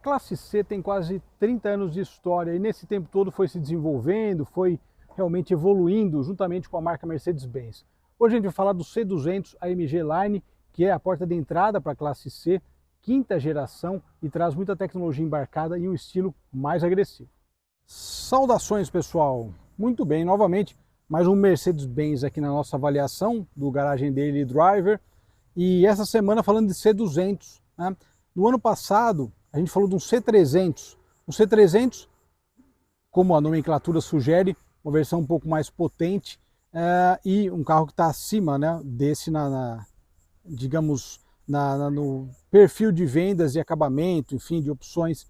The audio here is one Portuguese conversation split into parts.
classe C tem quase 30 anos de história e nesse tempo todo foi se desenvolvendo, foi realmente evoluindo juntamente com a marca Mercedes-Benz. Hoje a gente vai falar do C200 AMG Line, que é a porta de entrada para a classe C, quinta geração e traz muita tecnologia embarcada e um estilo mais agressivo. Saudações, pessoal! Muito bem, novamente mais um Mercedes-Benz aqui na nossa avaliação do Garagem Daily Driver e essa semana falando de C200, né? No ano passado a gente falou de um C300. O C300, como a nomenclatura sugere, uma versão um pouco mais potente e um carro que está acima, né, desse digamos, no perfil de vendas e acabamento, enfim, de opções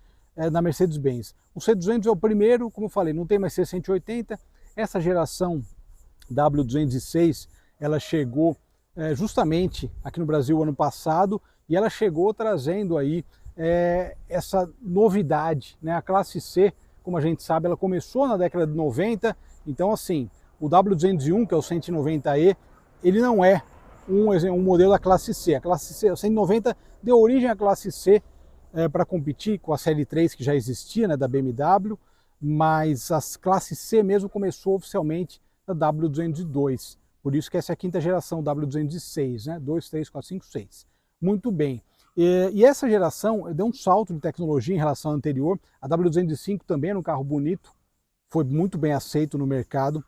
da Mercedes-Benz. O C200 é o primeiro, como eu falei, não tem mais C180. Essa geração W206, ela chegou justamente aqui no Brasil ano passado e ela chegou trazendo aí essa novidade, né? A classe C, como a gente sabe, ela começou na década de 90, então assim, o W201, que é o 190e, ele não é um modelo da classe C. A classe C, o 190 deu origem à classe C para competir com a série 3 que já existia, né, da BMW, mas a classe C mesmo começou oficialmente na W202. Por isso que essa é a quinta geração, W206, né? 2, 3, 4, 5, 6. Muito bem. E essa geração deu um salto de tecnologia em relação à anterior. A W205 também era um carro bonito, foi muito bem aceito no mercado,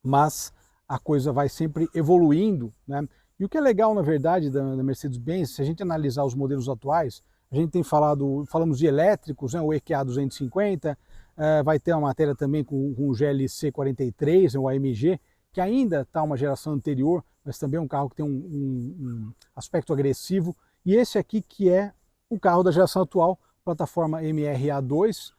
mas a coisa vai sempre evoluindo, né? E o que é legal, na verdade, da Mercedes-Benz, se a gente analisar os modelos atuais, a gente tem falamos de elétricos, né? O EQA 250, vai ter uma matéria também com o GLC 43, o AMG, que ainda está uma geração anterior, mas também é um carro que tem um aspecto agressivo. E esse aqui que é o carro da geração atual, plataforma MRA2,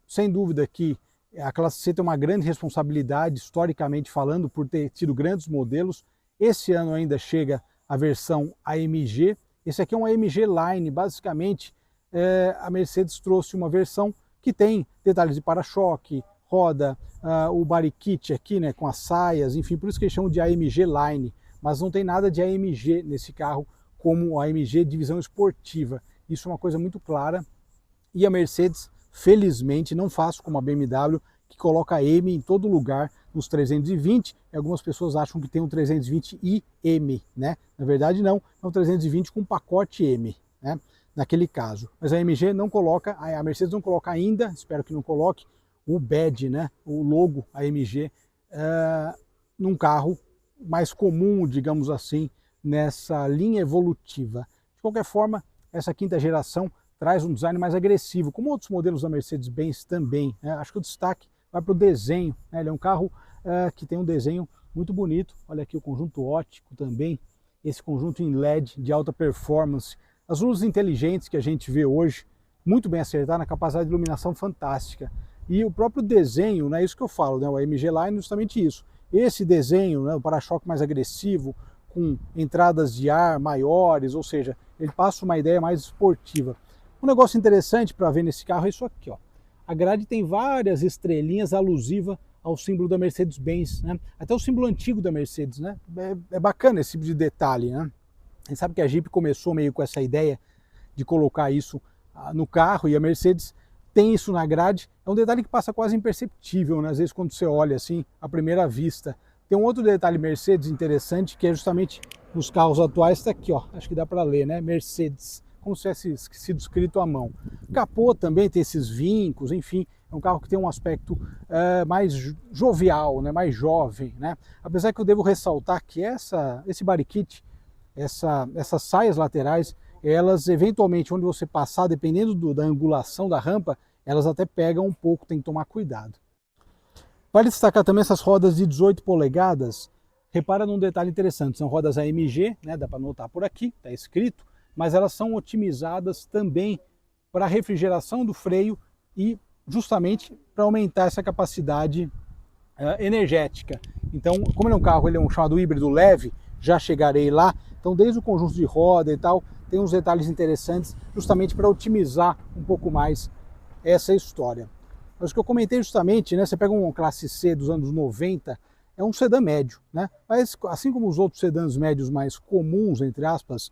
sem dúvida que a classe C tem uma grande responsabilidade, historicamente falando, por ter tido grandes modelos. Esse ano ainda chega a versão AMG. Esse aqui é um AMG Line, basicamente a Mercedes trouxe uma versão que tem detalhes de para-choque, roda, o body kit aqui, né, com as saias, enfim, por isso que eles chamam de AMG Line, mas não tem nada de AMG nesse carro, como a AMG divisão esportiva. Isso é uma coisa muito clara e a Mercedes, felizmente, não faz como a BMW, que coloca M em todo lugar nos 320, e algumas pessoas acham que tem um 320iM, né? Na verdade não, é um 320 com pacote M, né? Naquele caso. Mas a AMG não coloca, a Mercedes não coloca ainda, espero que não coloque, o badge, né? O logo AMG num carro mais comum, digamos assim, nessa linha evolutiva. De qualquer forma, essa quinta geração traz um design mais agressivo, como outros modelos da Mercedes-Benz também, né? Acho que o destaque vai para o desenho, né? Ele é um carro que tem um desenho muito bonito. Olha aqui o conjunto óptico também, esse conjunto em LED de alta performance, as luzes inteligentes que a gente vê hoje, muito bem acertado, na capacidade de iluminação fantástica. E o próprio desenho, né? Isso que eu falo, né? O AMG Line é justamente isso. Esse desenho, né? O para-choque mais agressivo, com entradas de ar maiores, ou seja, ele passa uma ideia mais esportiva. Um negócio interessante para ver nesse carro é isso aqui, ó. A grade tem várias estrelinhas alusivas ao símbolo da Mercedes-Benz, né? Até o símbolo antigo da Mercedes, né? É bacana esse tipo de detalhe, né? A gente sabe que a Jeep começou meio com essa ideia de colocar isso no carro e a Mercedes tem isso na grade. É um detalhe que passa quase imperceptível, né? Às vezes quando você olha assim, à primeira vista. Tem um outro detalhe Mercedes interessante, que é justamente nos carros atuais, está aqui, ó, acho que dá para ler, né? Mercedes, como se tivesse sido escrito à mão. O capô também tem esses vincos, enfim, é um carro que tem um aspecto mais jovial, né? Mais jovem, né? Apesar que eu devo ressaltar que esse body kit, essas saias laterais, elas eventualmente, onde você passar, dependendo da angulação da rampa, elas até pegam um pouco, tem que tomar cuidado. Vale destacar também essas rodas de 18 polegadas, repara num detalhe interessante, são rodas AMG, né, dá para notar por aqui, está escrito, mas elas são otimizadas também para a refrigeração do freio e justamente para aumentar essa capacidade energética. Então, como ele é um carro, ele é um chamado híbrido leve, já chegarei lá, então desde o conjunto de roda e tal, tem uns detalhes interessantes justamente para otimizar um pouco mais essa história. Mas o que eu comentei justamente, né, você pega um classe C dos anos 90, é um sedã médio, né? Mas assim como os outros sedãs médios mais comuns, entre aspas,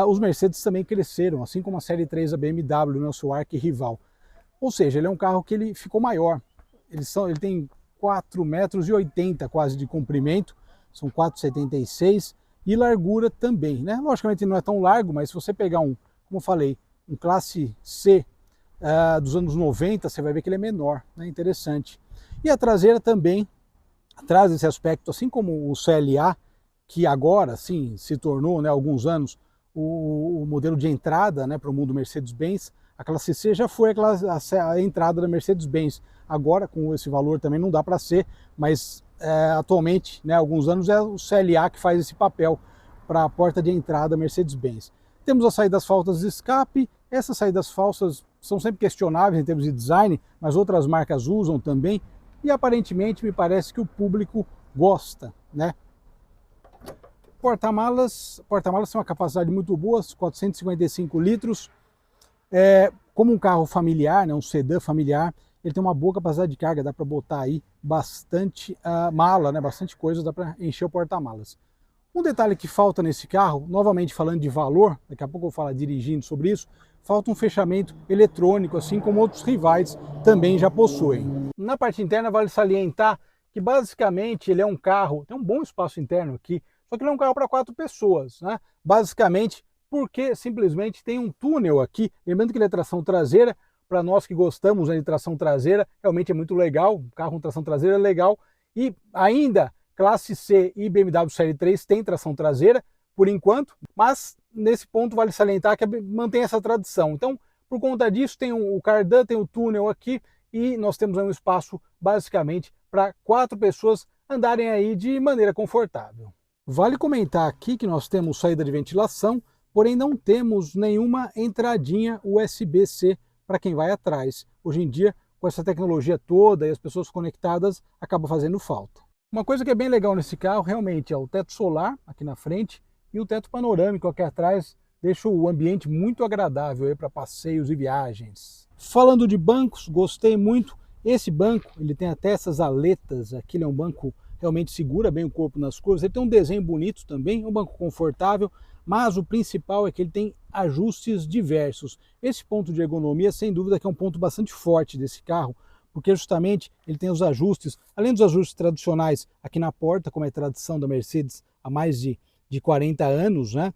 os Mercedes também cresceram, assim como a Série 3 da BMW, né, o seu arquirrival. Ou seja, ele é um carro que ele ficou maior. Ele tem 4,80 m quase de comprimento, são 4,76 m, e largura também, né? Logicamente não é tão largo, mas se você pegar como eu falei, um classe C dos anos 90, você vai ver que ele é menor, né? Interessante. E a traseira também traz esse aspecto, assim como o CLA, que agora sim se tornou, né, há alguns anos, o modelo de entrada, né, para o mundo Mercedes-Benz. A classe C já foi a entrada da Mercedes-Benz. Agora, com esse valor também não dá para ser, mas atualmente, né, há alguns anos, é o CLA que faz esse papel para a porta de entrada Mercedes-Benz. Temos as saídas falsas de escape. Essas saídas falsas são sempre questionáveis em termos de design, mas outras marcas usam também, e aparentemente me parece que o público gosta, né? Porta-malas tem uma capacidade muito boa, 455 litros. Como um carro familiar, né, um sedã familiar, ele tem uma boa capacidade de carga, dá para botar aí bastante mala, né, bastante coisa, dá para encher o porta-malas. Um detalhe que falta nesse carro, novamente falando de valor, daqui a pouco eu vou falar dirigindo sobre isso, falta um fechamento eletrônico, assim como outros rivais também já possuem. Na parte interna vale salientar que basicamente ele é um carro, tem um bom espaço interno aqui, só que ele é um carro para 4 pessoas, né? Basicamente porque simplesmente tem um túnel aqui, lembrando que ele é tração traseira, para nós que gostamos, né, de tração traseira, realmente é muito legal, um carro com tração traseira é legal, e ainda classe C e BMW Série 3 tem tração traseira, por enquanto, mas nesse ponto vale salientar que mantém essa tradição. Então, por conta disso, tem o cardan, tem o túnel aqui, e nós temos aí um espaço basicamente para 4 pessoas andarem aí de maneira confortável. Vale comentar aqui que nós temos saída de ventilação, porém não temos nenhuma entradinha USB-C para quem vai atrás. Hoje em dia, com essa tecnologia toda e as pessoas conectadas, acaba fazendo falta. Uma coisa que é bem legal nesse carro realmente é o teto solar aqui na frente e o teto panorâmico aqui atrás, deixa o ambiente muito agradável para passeios e viagens. Falando de bancos, gostei muito. Esse banco, ele tem até essas aletas, aqui ele é um banco realmente segura bem o corpo nas curvas, ele tem um desenho bonito também, é um banco confortável, mas o principal é que ele tem ajustes diversos. Esse ponto de ergonomia, sem dúvida, que é um ponto bastante forte desse carro, porque justamente ele tem os ajustes, além dos ajustes tradicionais aqui na porta, como é tradição da Mercedes há mais de 40 anos, né?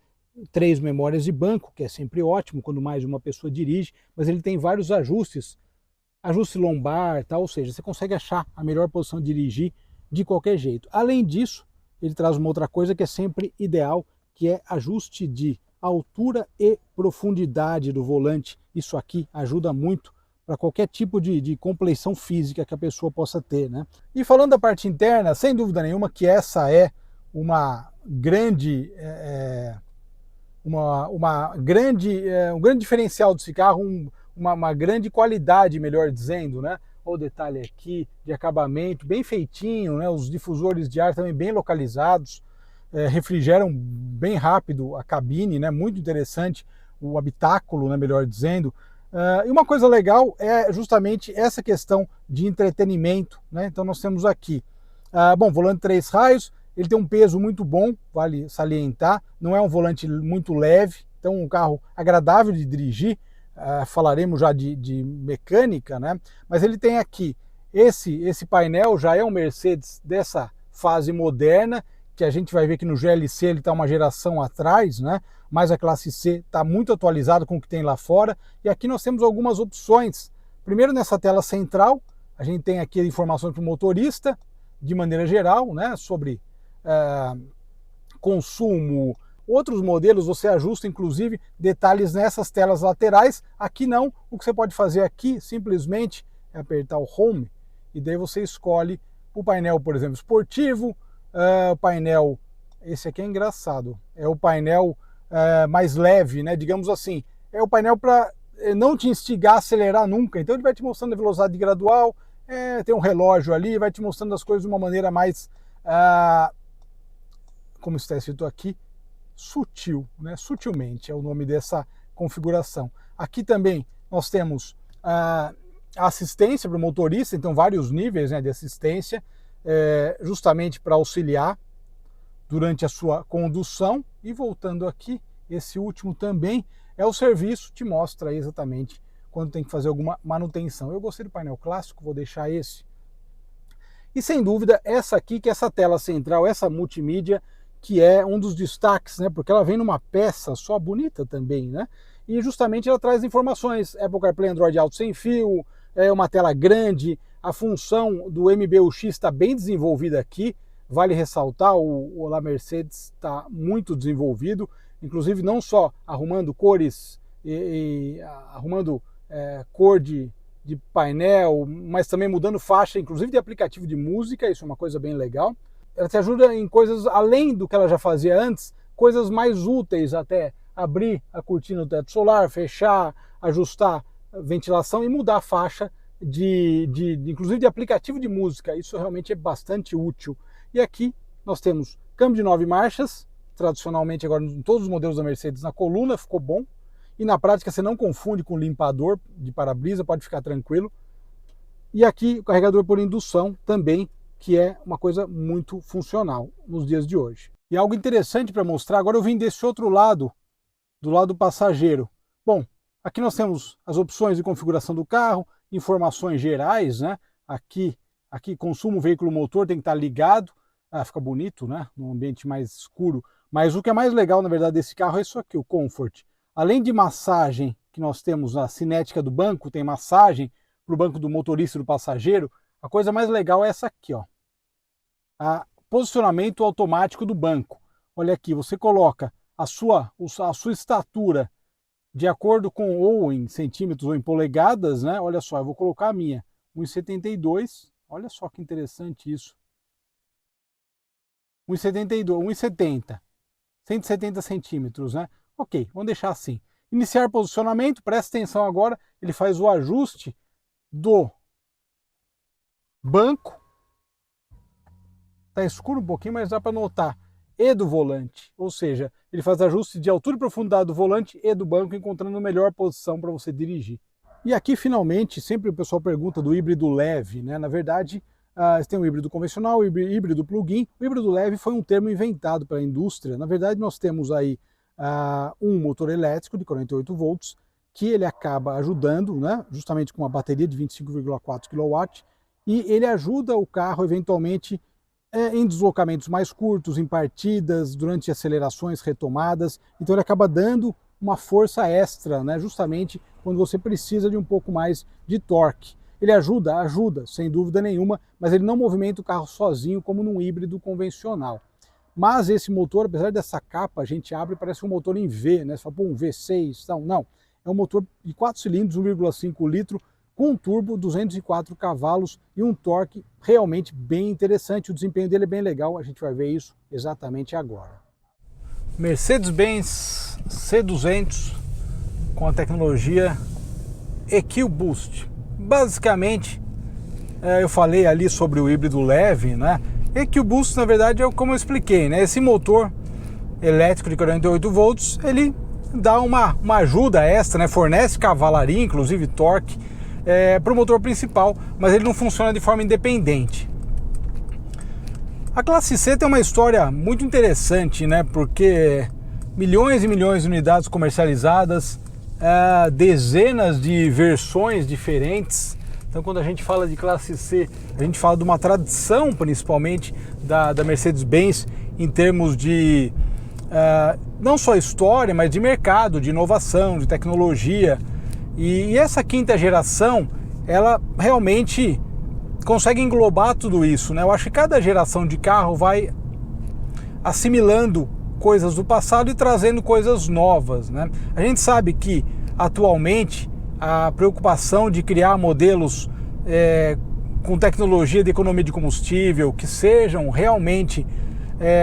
3 memórias de banco, que é sempre ótimo quando mais de uma pessoa dirige, mas ele tem vários ajustes, ajuste lombar, tal, ou seja, você consegue achar a melhor posição de dirigir de qualquer jeito. Além disso, ele traz uma outra coisa que é sempre ideal, que é ajuste de altura e profundidade do volante. Isso aqui ajuda muito para qualquer tipo de compleição física que a pessoa possa ter, né? E falando da parte interna, sem dúvida nenhuma que essa é um grande diferencial desse carro, uma grande qualidade, melhor dizendo, né? Olha o detalhe aqui de acabamento, bem feitinho, né? Os difusores de ar também bem localizados, refrigeram bem rápido a cabine, né? Muito interessante o habitáculo, né? Melhor dizendo. E uma coisa legal é justamente essa questão de entretenimento, né? Então nós temos aqui, bom, volante 3 raios, ele tem um peso muito bom, vale salientar, não é um volante muito leve, então um carro agradável de dirigir. Falaremos já de mecânica, né? Mas ele tem aqui, esse painel já é um Mercedes dessa fase moderna, que a gente vai ver que no GLC ele está uma geração atrás, né? Mas a classe C está muito atualizado com o que tem lá fora, e aqui nós temos algumas opções. Primeiro, nessa tela central, a gente tem aqui informações para o motorista, de maneira geral, né? Sobre consumo. Outros modelos você ajusta inclusive detalhes nessas telas laterais, aqui não. O que você pode fazer aqui simplesmente é apertar o Home e daí você escolhe o painel, por exemplo, esportivo, o painel, esse aqui é engraçado, é o painel mais leve, né? Digamos assim, é o painel para não te instigar a acelerar nunca, então ele vai te mostrando a velocidade gradual, tem um relógio ali, vai te mostrando as coisas de uma maneira mais, como está escrito aqui, sutil, né? Sutilmente é o nome dessa configuração. Aqui também nós temos a assistência para o motorista, então vários níveis, né, de assistência, justamente para auxiliar durante a sua condução. E voltando aqui, esse último também é o serviço, te mostra aí exatamente quando tem que fazer alguma manutenção. Eu gostei do painel clássico, vou deixar esse. E sem dúvida, essa aqui, que é essa tela central, essa multimídia, que é um dos destaques, né? Porque ela vem numa peça só bonita também, né? E justamente ela traz informações, Apple CarPlay, Android Auto sem fio, é uma tela grande, a função do MBUX está bem desenvolvida aqui, vale ressaltar, o Olá Mercedes está muito desenvolvido, inclusive não só arrumando cores e arrumando cor de painel, mas também mudando faixa, inclusive de aplicativo de música, isso é uma coisa bem legal. Ela te ajuda em coisas além do que ela já fazia antes, coisas mais úteis até, abrir a cortina do teto solar, fechar, ajustar a ventilação e mudar a faixa inclusive de aplicativo de música. Isso realmente é bastante útil. E aqui nós temos câmbio de 9 marchas, tradicionalmente agora em todos os modelos da Mercedes na coluna, ficou bom. E na prática você não confunde com limpador de para-brisa, pode ficar tranquilo. E aqui o carregador por indução também, que é uma coisa muito funcional nos dias de hoje. E algo interessante para mostrar, agora eu vim desse outro lado, do lado passageiro. Bom, aqui nós temos as opções de configuração do carro, informações gerais, né? Aqui consumo veículo motor tem que estar ligado, fica bonito, né? Num ambiente mais escuro. Mas o que é mais legal, na verdade, desse carro é isso aqui, o Comfort. Além de massagem, que nós temos a cinética do banco, tem massagem para o banco do motorista e do passageiro, a coisa mais legal é essa aqui, ó. Posicionamento automático do banco. Olha aqui, você coloca a sua estatura de acordo com ou em centímetros ou em polegadas, né? Olha só, eu vou colocar a minha, 1,72. Olha só que interessante isso. 1,72, 1,70. 170 centímetros, né? Ok, vamos deixar assim. Iniciar posicionamento, presta atenção agora, ele faz o ajuste do banco. Está escuro um pouquinho, mas dá para notar. E do volante, ou seja, ele faz ajuste de altura e profundidade do volante e do banco, encontrando a melhor posição para você dirigir. E aqui, finalmente, sempre o pessoal pergunta do híbrido leve, né? Na verdade, tem o híbrido convencional, o híbrido plug-in. O híbrido leve foi um termo inventado pela indústria. Na verdade, nós temos aí um motor elétrico de 48 volts, que ele acaba ajudando, né? Justamente com uma bateria de 25,4 kW, e ele ajuda o carro, eventualmente, em deslocamentos mais curtos, em partidas, durante acelerações, retomadas. Então ele acaba dando uma força extra, né? Justamente quando você precisa de um pouco mais de torque. Ele ajuda, sem dúvida nenhuma, mas ele não movimenta o carro sozinho como num híbrido convencional. Mas esse motor, apesar dessa capa, a gente abre, parece um motor em V, né? Você fala, pô, um V6, não. É um motor de 4 cilindros, 1,5 litro, com um turbo, 204 cavalos e um torque realmente bem interessante. O desempenho dele é bem legal, a gente vai ver isso exatamente agora. Mercedes-Benz C200 com a tecnologia EQ Boost. Basicamente, eu falei ali sobre o híbrido leve, né? EQ Boost, na verdade, é como eu expliquei, né? Esse motor elétrico de 48 volts, ele dá uma ajuda extra, né? Fornece cavalaria, inclusive torque, para o motor principal, mas ele não funciona de forma independente. A classe C tem uma história muito interessante, né? Porque milhões e milhões de unidades comercializadas, dezenas de versões diferentes. Então, quando a gente fala de classe C, a gente fala de uma tradição, principalmente da Mercedes-Benz, em termos de não só história, mas de mercado, de inovação, de tecnologia. E essa quinta geração, ela realmente consegue englobar tudo isso, né? Eu acho que cada geração de carro vai assimilando coisas do passado e trazendo coisas novas, né? A gente sabe que, atualmente, a preocupação de criar modelos com tecnologia de economia de combustível, que sejam realmente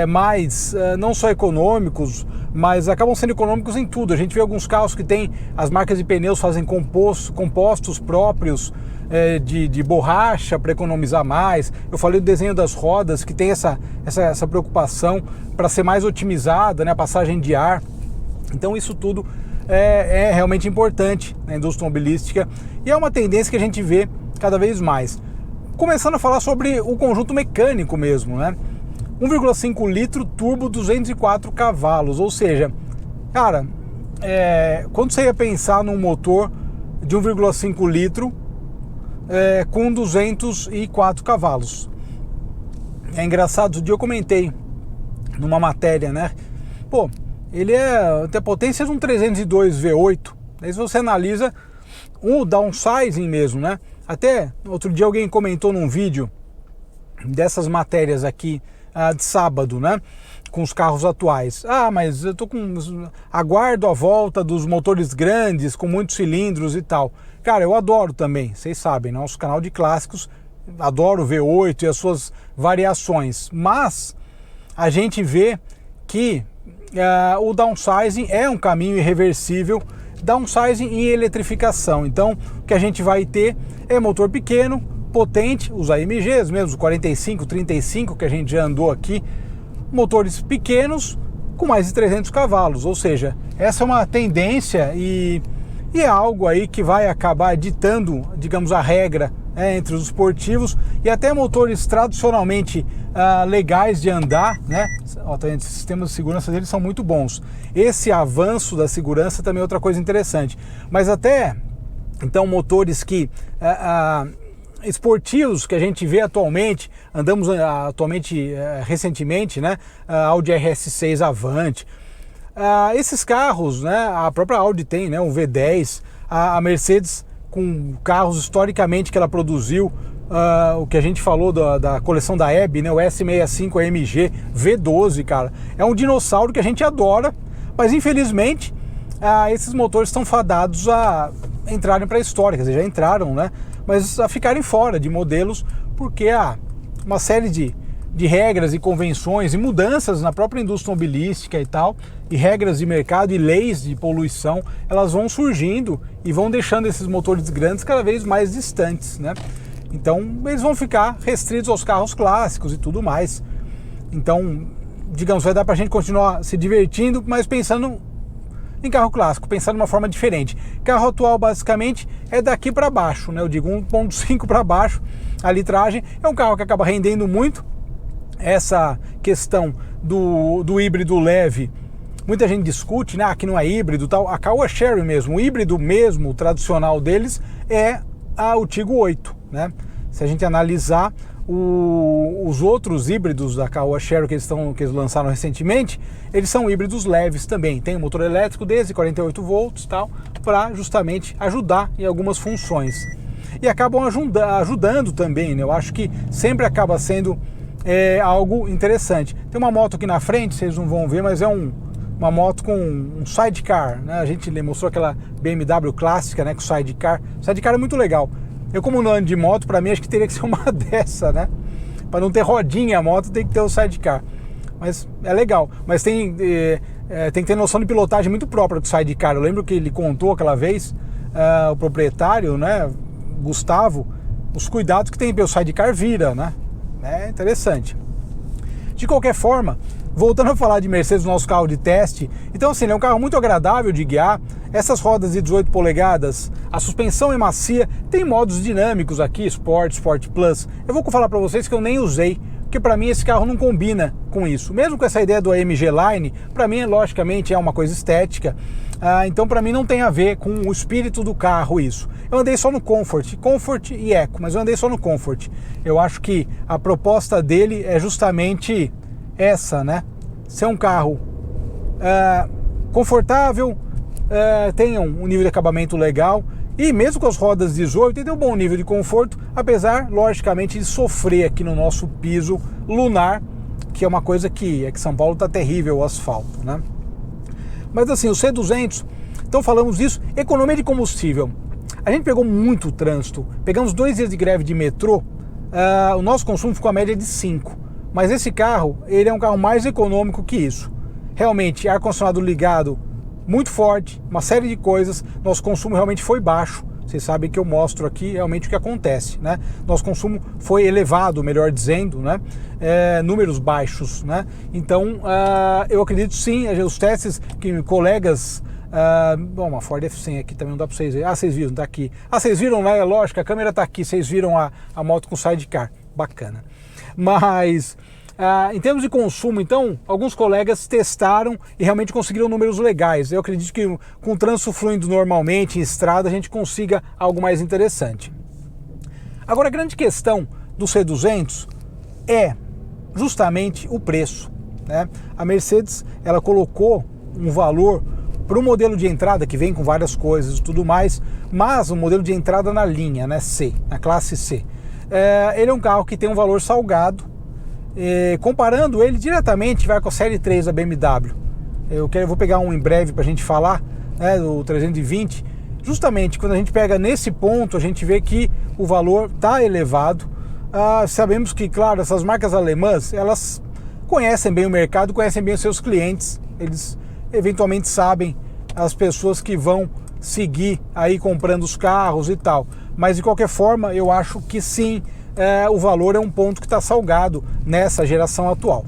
mais, não só econômicos, mas acabam sendo econômicos em tudo. A gente vê alguns carros que tem, as marcas de pneus fazem compostos próprios de borracha para economizar mais. Eu falei do desenho das rodas, que tem essa preocupação para ser mais otimizada, né, a passagem de ar. Então isso tudo é realmente importante na indústria automobilística e é uma tendência que a gente vê cada vez mais. Começando a falar sobre o conjunto mecânico mesmo, né? 1,5 litro turbo, 204 cavalos, ou seja, Cara, quando você ia pensar num motor de 1,5 litro com 204 cavalos. É engraçado, o dia eu comentei numa matéria, né? Pô, ele tem a potência de um 302 V8. Aí se você analisa o downsizing mesmo, né? Até outro dia alguém comentou num vídeo dessas matérias aqui de sábado, né? Com os carros atuais. Ah, mas eu aguardo a volta dos motores grandes, com muitos cilindros e tal. Cara, eu adoro também, vocês sabem, nosso canal de clássicos, adoro o V8 e as suas variações. Mas a gente vê que o downsizing é um caminho irreversível, downsizing e eletrificação. Então, o que a gente vai ter é motor pequeno, potente, os AMGs mesmo, os 45, 35 que a gente já andou aqui, motores pequenos com mais de 300 cavalos, ou seja, essa é uma tendência e é algo aí que vai acabar ditando, digamos, a regra entre os esportivos e até motores tradicionalmente legais de andar, né? Os sistemas de segurança deles são muito bons. Esse avanço da segurança também é outra coisa interessante, mas até então motores que esportivos que a gente vê atualmente, andamos atualmente recentemente, né? Audi RS6 Avant, esses carros, né? A própria Audi tem, né? Um V10, a Mercedes com carros historicamente que ela produziu, o que a gente falou da coleção da Hebe, né? O S65 AMG V12, cara, é um dinossauro que a gente adora, mas infelizmente esses motores estão fadados a entrarem para a história, quer dizer, já entraram, né? Mas a ficarem fora de modelos, porque há uma série de regras e convenções e mudanças na própria indústria automobilística e tal, e regras de mercado e leis de poluição, elas vão surgindo e vão deixando esses motores grandes cada vez mais distantes, né? Então eles vão ficar restritos aos carros clássicos e tudo mais. Então, digamos, vai dar pra gente continuar se divertindo, mas pensando em carro clássico, pensando de uma forma diferente. Carro atual basicamente é daqui para baixo, né? Eu digo 1.5 para baixo, a litragem é um carro que acaba rendendo muito. Essa questão do híbrido leve, muita gente discute, né? Que não é híbrido tal. A Caoa Chery mesmo, o híbrido mesmo, o tradicional deles, é o Tiggo 8, né? Se a gente analisar os outros híbridos da Caoa Chery que eles lançaram recentemente, eles são híbridos leves também. Tem um motor elétrico desde 48 volts tal, para justamente ajudar em algumas funções. E acabam ajudando também, né? Eu acho que sempre acaba sendo algo interessante. Tem uma moto aqui na frente, vocês não vão ver, mas é uma moto com um sidecar, né? A gente mostrou aquela BMW clássica, né, com sidecar. O sidecar é muito legal. Eu, como não ando de moto, para mim acho que teria que ser uma dessa, né? Para não ter rodinha a moto, tem que ter o sidecar. Mas é legal. Mas tem que ter noção de pilotagem muito própria do sidecar. Eu lembro que ele contou aquela vez, o proprietário, né, Gustavo, os cuidados que tem, o sidecar vira, né? É interessante. De qualquer forma, voltando a falar de Mercedes, nosso carro de teste, então assim, ele é um carro muito agradável de guiar, essas rodas de 18 polegadas, a suspensão é macia, tem modos dinâmicos aqui, Sport, Sport Plus. Eu vou falar para vocês que eu nem usei, porque para mim esse carro não combina com isso. Mesmo com essa ideia do AMG Line, para mim logicamente é uma coisa estética, então para mim não tem a ver com o espírito do carro isso. Eu andei só no Comfort e Eco, mas eu andei só no Comfort. Eu acho que a proposta dele é justamente essa, né? Ser um carro confortável, tem um nível de acabamento legal e mesmo com as rodas 18 ele tem um bom nível de conforto, apesar, logicamente, de sofrer aqui no nosso piso lunar, que é uma coisa que São Paulo tá terrível o asfalto, né? Mas assim, o C200, então falamos disso, economia de combustível. A gente pegou muito trânsito, pegamos 2 dias de greve de metrô, o nosso consumo ficou a média de 5. Mas esse carro, ele é um carro mais econômico que isso. Realmente, ar-condicionado ligado, muito forte, uma série de coisas, nosso consumo realmente foi baixo. Vocês sabem que eu mostro aqui realmente o que acontece, né? Nosso consumo foi elevado, melhor dizendo, né? Números baixos, né? Então, eu acredito sim, os testes que colegas... bom, uma Ford F100 aqui também não dá para vocês verem. Vocês viram, tá aqui. Vocês viram, né? Lógico, a câmera tá aqui, vocês viram a moto com sidecar. Bacana. Mas Em termos de consumo, então, alguns colegas testaram e realmente conseguiram números legais. Eu acredito que com o trânsito fluindo normalmente em estrada, a gente consiga algo mais interessante. Agora, a grande questão do C200 é justamente o preço, né? A Mercedes, ela colocou um valor para o modelo de entrada, que vem com várias coisas e tudo mais, mas o modelo de entrada na linha, né, C, na classe C. Ele é um carro que tem um valor salgado. Comparando ele diretamente vai com a série 3 da BMW. Eu vou pegar um em breve para a gente falar, né, do 320. Justamente quando a gente pega nesse ponto, a gente vê que o valor está elevado. Sabemos que, claro, essas marcas alemãs, elas conhecem bem o mercado, conhecem bem os seus clientes. Eles eventualmente sabem as pessoas que vão seguir aí comprando os carros e tal. Mas de qualquer forma, eu acho que sim, o valor é um ponto que está salgado nessa geração atual.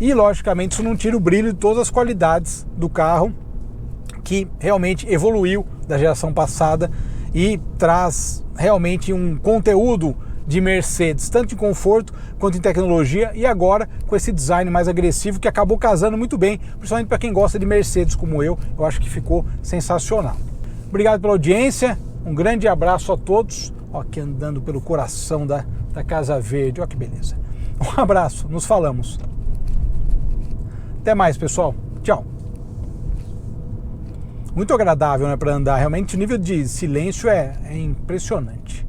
E logicamente isso não tira o brilho de todas as qualidades do carro, que realmente evoluiu da geração passada e traz realmente um conteúdo de Mercedes, tanto em conforto quanto em tecnologia, e agora com esse design mais agressivo que acabou casando muito bem, principalmente para quem gosta de Mercedes como eu acho que ficou sensacional. Obrigado pela audiência, um grande abraço a todos. Ó, aqui andando pelo coração da Casa Verde, olha que beleza. Um abraço, nos falamos. Até mais, pessoal. Tchau. Muito agradável, né, para andar. Realmente o nível de silêncio é impressionante.